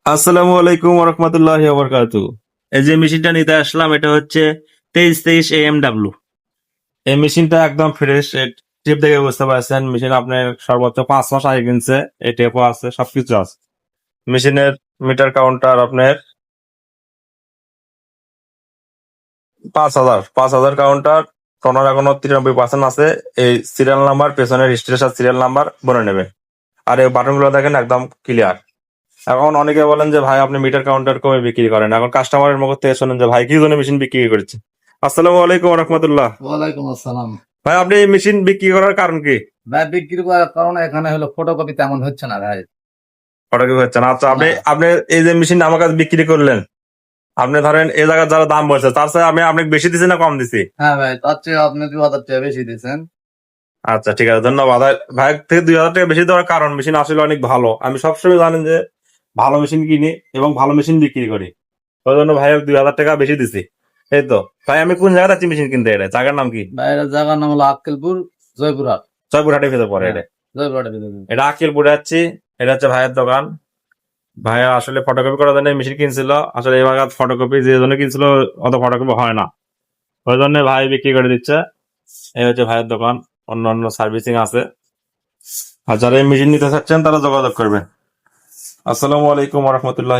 আসসালামু আলাইকুম রহমতুল্লাহি ওবরকাতু। এই যে মেশিনটা নিতে আসলাম এটা হচ্ছে 2323 AMW। এই মেশিনটা একদম ফ্রেশ। টেপ দেখে বুঝতে পারছেন মেশিন আপনার সর্বোচ্চ 5 মাস আগে কিনছে। এই টেপও আছে, সবকিছু আছে। মেশিনের মিটার কাউন্টার আপনার 5,000 কাউন্টার। টোনার এখনো 93% আছে। এই সিরিয়াল নাম্বার, পেছনের স্টেশন সিরিয়াল নাম্বার বলে নেবেন। আর এই বাটন গুলো দেখেন একদম ক্লিয়ার। এখন অনেকে বলেন যে ভাই আপনি মিটার কাউন্টার কমে বিক্রি করেন, এখন কাস্টমারের মুখ থেকে শোনেন যে ভাই কি জন্য মেশিন বিক্রি করছে। আসসালামু আলাইকুম রহমতুল্লাহ। ওয়ালাইকুম আসসালাম। ভাই আপনি এই মেশিন বিক্রি করার কারণ কি? ভাই বিক্রি করার কারণে এখানে হলো ফটোকপি তেমন হচ্ছে না ভাই। ওটা কি হচ্ছে না? আচ্ছা, আপনি না। আপনি এই যে মেশিন আমার কাছে বিক্রি করলেন, আপনি ধরেন এই জায়গায় যারা দাম বলছে তার চেয়ে আমি আপনাকে বেশি দিছি না কম দিছি? হ্যাঁ ভাই, তার চেয়ে আপনি 2000 টাকা বেশি দিয়েছেন। আচ্ছা ঠিক আছে, ধন্যবাদ। ভাই থেকে 2,000 টাকা বেশি দেওয়ার কারণ মেশিন আসলে অনেক ভালো। আমি সবসময় জানেন যে ভালো মেশিন কিনি এবং ভালো মেশিন বিক্রি করি। ওই জন্য ভাই 2,000 টাকা বেশি দিছি। এই তো ভাই, আমি কোন জায়গায় যাচ্ছি মেশিন কিনতে? এটা জায়গার নাম কি? ভাই এর জায়গার নাম হলো আক্কেলপুর, জয়পুরহাট। জয়পুরহাটের ভেতর পড়ে হ্যাঁ, এটা। জয়পুরহাটের ভিতরে। এটা আকিলপুরে যাচ্ছি। এটা হচ্ছে ভাইয়ের দোকান। ভাইয়া আসলে ফটোকপি করার জন্য মেশিন কিনছিল। আসলে এই ভাগাত ফটোকপি যে জন্য কিনছিল অত ফটোকপি হয় না, ওই জন্য ভাই বিক্রি করে দিচ্ছে। এই হচ্ছে ভাইয়ের দোকান। অন্য অন্য সার্ভিসিং আছে। আর যারা এই মেশিন নিতে চাচ্ছেন তারা যোগাযোগ করবেন। আসসালামু আলাইকুম রহমতুল্লাহ।